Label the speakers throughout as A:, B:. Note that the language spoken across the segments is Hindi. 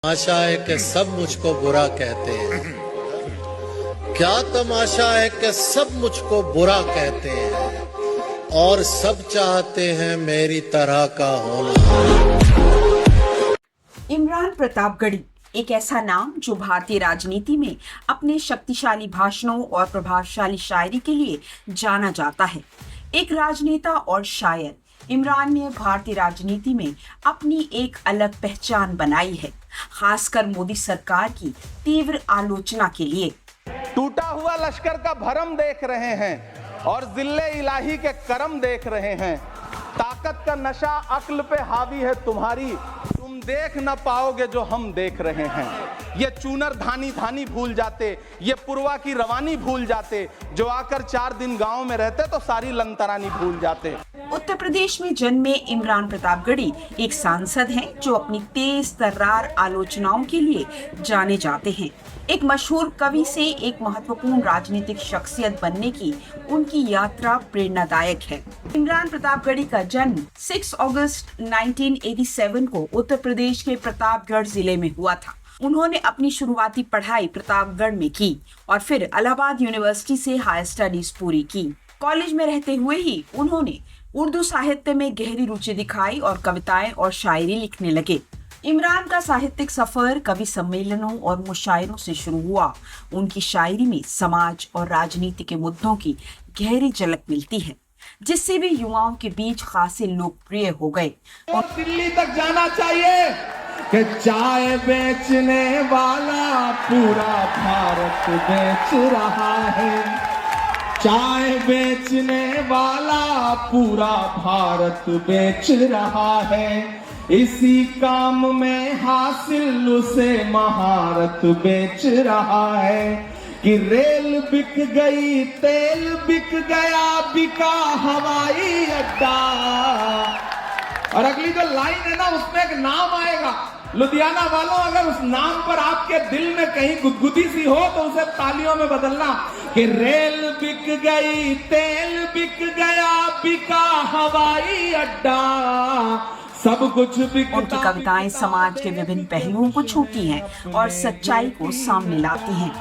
A: तमाशा है कि सब मुझको बुरा कहते हैं। क्या तमाशा है कि सब मुझको बुरा कहते हैं और सब चाहते हैं मेरी तरह का होना।
B: इमरान प्रतापगढ़ी एक ऐसा नाम जो भारतीय राजनीति में अपने शक्तिशाली भाषणों और प्रभावशाली शायरी के लिए जाना जाता है। एक राजनेता और शायर इमरान ने भारतीय राजनीति में अपनी एक अलग पहचान बनाई है, खासकर मोदी सरकार की तीव्र आलोचना के लिए।
C: टूटा हुआ लश्कर का भरम देख रहे हैं और जिल्ले इलाही के करम देख रहे हैं। ताकत का नशा अक्ल पे हावी है तुम्हारी, तुम देख न पाओगे जो हम देख रहे हैं। ये चूनर धानी धानी भूल जाते, ये पुरवा की रवानी भूल जाते, जो आकर 4 दिन गांव में रहते तो सारी लंतरानी भूल जाते।
B: उत्तर प्रदेश में जन्मे इमरान प्रतापगढ़ी एक सांसद हैं जो अपनी तेज तर्रार आलोचनाओं के लिए जाने जाते हैं। एक मशहूर कवि से एक महत्वपूर्ण राजनीतिक शख्सियत बनने की उनकी यात्रा प्रेरणादायक है। इमरान प्रतापगढ़ी का जन्म 6 अगस्त 1987 को उत्तर प्रदेश के प्रतापगढ़ जिले में हुआ था। उन्होंने अपनी शुरुआती पढ़ाई प्रतापगढ़ में की और फिर इलाहाबाद यूनिवर्सिटी से हायर स्टडीज पूरी की। कॉलेज में रहते हुए ही उन्होंने उर्दू साहित्य में गहरी रुचि दिखाई और कविताएं और शायरी लिखने लगे। इमरान का साहित्यिक सफर कवि सम्मेलनों और मुशायरों से शुरू हुआ। उनकी शायरी में समाज और राजनीति के मुद्दों की गहरी झलक मिलती है, जिससे भी युवाओं के बीच खासे लोकप्रिय हो गए।
C: और दिल्ली तक जाना चाहिए कि चाय बेचने वाला पूरा भारत बेच रहा है। चाय बेचने वाला पूरा भारत बेच रहा है। इसी काम में हासिल उसे महारत बेच रहा है कि रेल बिक गई, तेल बिक गया, बिका हवाई अड्डा। और अगली जो लाइन है ना, उसमें एक नाम आएगा। लुधियाना वालों, अगर उस नाम पर आपके दिल में कहीं गुदगुदी सी हो तो उसे तालियों में बदलना कि रेल बिक गई, तेल बिक गया, बिका हवाई अड्डा, सब कुछ बिकता।
B: उनकी कविताएं समाज के विभिन्न पहलुओं को छूती हैं और सच्चाई को सामने लाती हैं।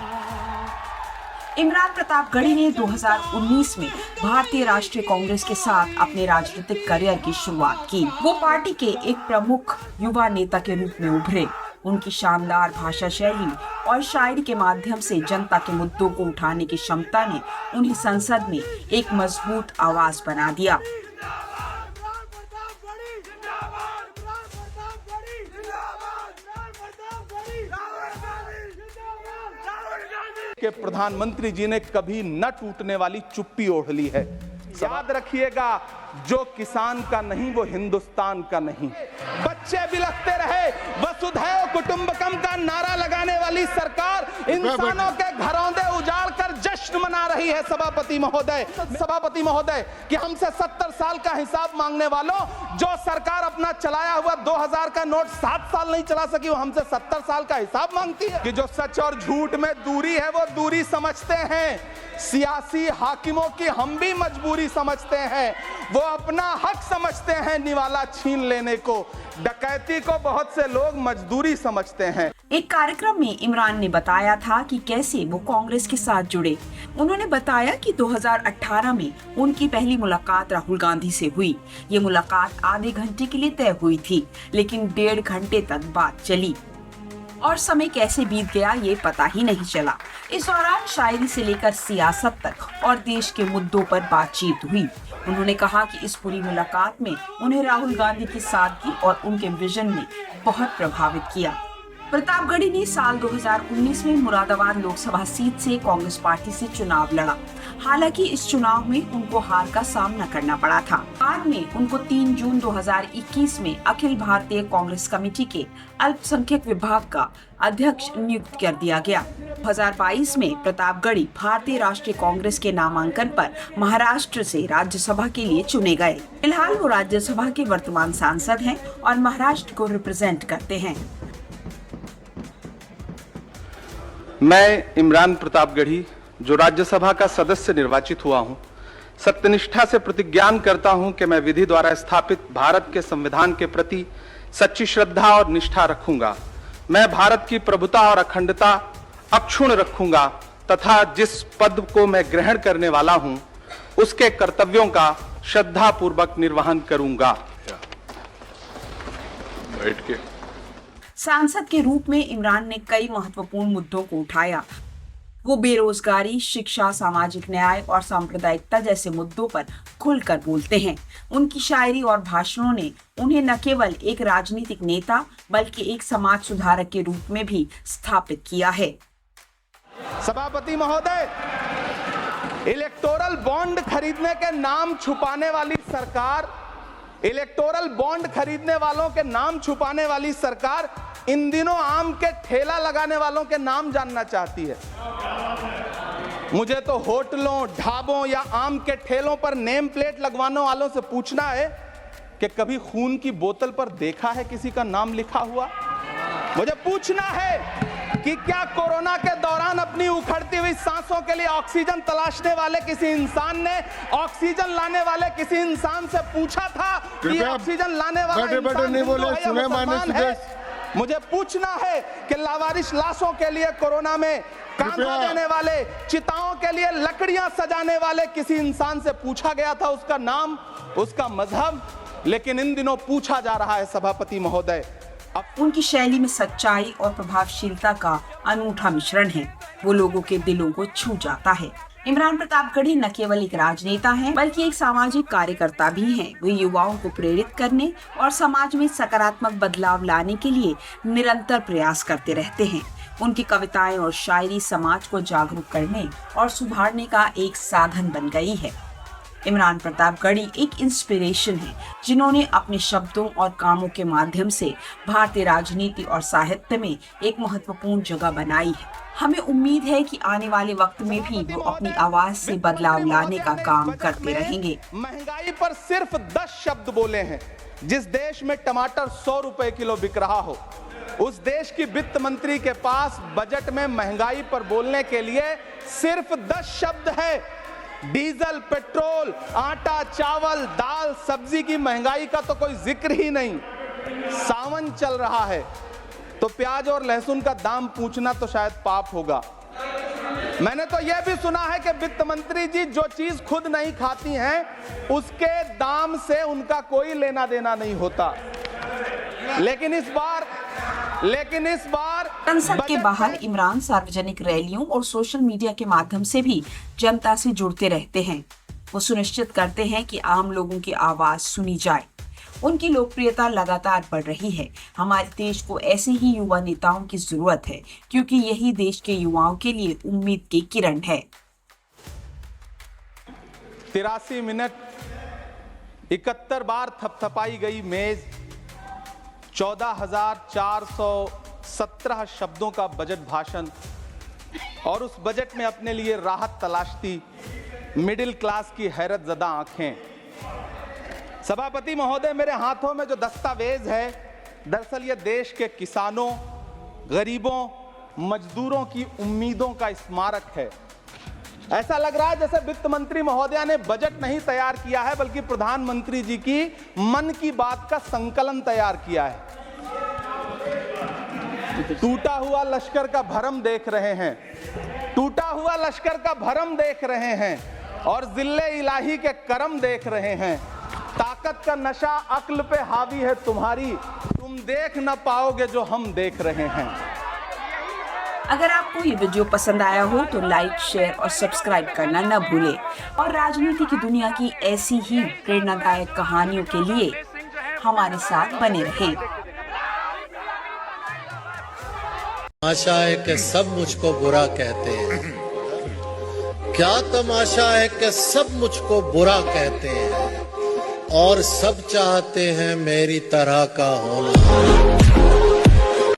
B: इमरान प्रतापगढ़ी ने 2019 में भारतीय राष्ट्रीय कांग्रेस के साथ अपने राजनीतिक करियर की शुरुआत की। वो पार्टी के एक प्रमुख युवा नेता के रूप में उभरे। उनकी शानदार भाषा शैली और शायरी के माध्यम से जनता के मुद्दों को उठाने की क्षमता ने उन्हें संसद में एक मजबूत आवाज बना दिया।
C: के प्रधानमंत्री जी ने कभी न टूटने वाली चुप्पी ओढ़ ली है। याद रखिएगा, जो किसान का नहीं वो हिंदुस्तान का नहीं। बच्चे बिलखते रहे, वसुधैव कुटुंबकम का नारा लगाने वाली सरकार इंसानों के घरौंदे उजाड़ कर जश्न मना रही है। सभापति महोदय कि हमसे 70 साल का हिसाब मांगने वालों, जो सरकार अपना चलाया हुआ 2000 का नोट 7 साल नहीं चला सकी, वो हमसे 70 साल का हिसाब मांगती है। कि जो सच और झूठ में दूरी है वो दूरी समझते हैं। सियासी हाकिमों की हम भी मजबूरी समझते हैं। वो अपना हक समझते हैं निवाला छीन लेने को। डकैती को बहुत से लोग मजदूरी समझते हैं।
B: एक कार्यक्रम में इमरान ने बताया था कि कैसे वो कांग्रेस के साथ जुड़े। उन्होंने बताया कि 2018 में उनकी पहली मुलाकात राहुल गांधी से हुई। ये मुलाकात आधे घंटे के लिए तय हुई थी, लेकिन 1.5 घंटे तक बात चली और समय कैसे बीत गया ये पता ही नहीं चला। इस दौरान शायरी से लेकर सियासत तक और देश के मुद्दों पर बातचीत हुई। उन्होंने कहा कि इस पूरी मुलाकात में उन्हें राहुल गांधी की सादगी और उनके विजन ने बहुत प्रभावित किया। प्रतापगढ़ी ने साल 2019 में मुरादाबाद लोकसभा सीट से कांग्रेस पार्टी से चुनाव लड़ा। हालांकि इस चुनाव में उनको हार का सामना करना पड़ा था। बाद में उनको 3 जून 2021 में अखिल भारतीय कांग्रेस कमेटी के अल्पसंख्यक विभाग का अध्यक्ष नियुक्त कर दिया गया। 2022 में प्रतापगढ़ी भारतीय राष्ट्रीय कांग्रेस के नामांकन पर महाराष्ट्र से राज्यसभा के लिए चुने गए। फिलहाल वो राज्यसभा के वर्तमान सांसद हैं और महाराष्ट्र को रिप्रेजेंट करते हैं।
C: मैं इमरान प्रतापगढ़ी, जो राज्यसभा का सदस्य निर्वाचित हुआ हूं, सत्यनिष्ठा से प्रतिज्ञान करता हूं कि मैं विधि द्वारा स्थापित भारत के संविधान के प्रति सच्ची श्रद्धा और निष्ठा रखूंगा
D: मैं भारत की प्रभुता और अखंडता अक्षुण्ण रखूंगा तथा जिस पद को मैं ग्रहण करने वाला हूं उसके कर्तव्यों का श्रद्धापूर्वक निर्वहन करूंगा।
E: बैठ के
B: सांसद के रूप में इमरान ने कई महत्वपूर्ण मुद्दों को उठाया। वो बेरोजगारी, शिक्षा, सामाजिक न्याय और सांप्रदायिकता जैसे मुद्दों पर खुलकर बोलते हैं। उनकी शायरी और भाषणों ने उन्हें न केवल एक राजनीतिक नेता बल्कि एक समाज सुधारक के रूप में भी स्थापित किया है।
D: सभापति महोदय, इलेक्टोरल बॉन्ड खरीदने के नाम छुपाने वाली सरकार, इलेक्टोरल बॉन्ड खरीदने वालों के नाम छुपाने वाली सरकार इन दिनों आम के ठेला लगाने वालों के नाम जानना चाहती है। मुझे तो होटलों, ढाबों या आम के ठेलों पर नेम प्लेट लगवाने वालों से पूछना है कि कभी खून की बोतल पर देखा है किसी का नाम लिखा हुआ? मुझे पूछना है कि क्या कोरोना के दौरान अपनी उखड़ती हुई सांसों के लिए ऑक्सीजन तलाशने वाले किसी इंसान ने ऑक्सीजन लाने वाले किसी इंसान से पूछा था कि ऑक्सीजन लाने वाला इंसान
E: नहीं बोले, सुने
D: मुसलमान है? मुझे पूछना है कि लावारिश लाशों के लिए कोरोना में कांधा देने वाले, चिताओं के लिए लकड़ियां सजाने वाले किसी इंसान से पूछा गया था उसका नाम, उसका मजहब? लेकिन इन दिनों पूछा जा रहा है सभापति महोदय।
B: उनकी शैली में सच्चाई और प्रभावशीलता का अनूठा मिश्रण है। वो लोगों के दिलों को छू जाता है। इमरान प्रतापगढ़ी न केवल एक राजनेता हैं, बल्कि एक सामाजिक कार्यकर्ता भी हैं। वे युवाओं को प्रेरित करने और समाज में सकारात्मक बदलाव लाने के लिए निरंतर प्रयास करते रहते हैं। उनकी कविताएं और शायरी समाज को जागरूक करने और सुधारने का एक साधन बन गई है। इमरान प्रतापगढ़ी एक इंस्पिरेशन है, जिन्होंने अपने शब्दों और कामों के माध्यम से भारतीय राजनीति और साहित्य में एक महत्वपूर्ण जगह बनाई है। हमें उम्मीद है कि आने वाले वक्त में भी वो अपनी आवाज से बदलाव लाने का काम करते रहेंगे।
D: महंगाई पर सिर्फ 10 शब्द बोले हैं। जिस देश में टमाटर 100 रुपए किलो बिक रहा हो, उस देश की वित्त मंत्री के पास बजट में महंगाई पर बोलने के लिए सिर्फ 10 शब्द है। डीजल, पेट्रोल, आटा, चावल, दाल, सब्जी की महंगाई का तो कोई जिक्र ही नहीं। सावन चल रहा है तो प्याज और लहसुन का दाम पूछना तो शायद पाप होगा। मैंने तो यह भी सुना है कि वित्त मंत्री जी जो चीज खुद नहीं खाती हैं, उसके दाम से उनका कोई लेना देना नहीं होता। लेकिन इस बार
B: संसद के बाहर इमरान सार्वजनिक रैलियों और सोशल मीडिया के माध्यम से भी जनता से जुड़ते रहते हैं। वो सुनिश्चित करते हैं कि आम लोगों की आवाज सुनी जाए। उनकी लोकप्रियता लगातार बढ़ रही है। हमारे देश को ऐसे ही युवा नेताओं की जरूरत है, क्योंकि यही देश के युवाओं के लिए उम्मीद की किरण है।
D: 83 मिनट 71 बार थपथपाई गई मेज, 14,417 शब्दों का बजट भाषण और उस बजट में अपने लिए राहत तलाशती मिडिल क्लास की हैरत ज़दा आंखें। सभापति महोदय, मेरे हाथों में जो दस्तावेज है, दरअसल ये देश के किसानों, गरीबों, मजदूरों की उम्मीदों का स्मारक है। ऐसा लग रहा है जैसे वित्त मंत्री महोदया ने बजट नहीं तैयार किया है, बल्कि प्रधानमंत्री जी की मन की बात का संकलन तैयार किया है। टूटा हुआ लश्कर का भरम देख रहे हैं, टूटा हुआ लश्कर का भरम देख रहे हैं और जिल्ले इलाही के करम देख रहे हैं। ताकत का नशा अक्ल पे हावी है तुम्हारी, तुम देख न पाओगे जो हम देख रहे हैं।
B: अगर आपको ये वीडियो पसंद आया हो तो लाइक, शेयर और सब्सक्राइब करना न भूलें और राजनीति की दुनिया की ऐसी ही प्रेरणादायक कहानियों के लिए हमारे साथ बने रहें।
A: तमाशा है कि सब मुझको बुरा कहते हैं, क्या तमाशा है कि सब मुझको बुरा कहते हैं और सब चाहते हैं मेरी तरह का होना।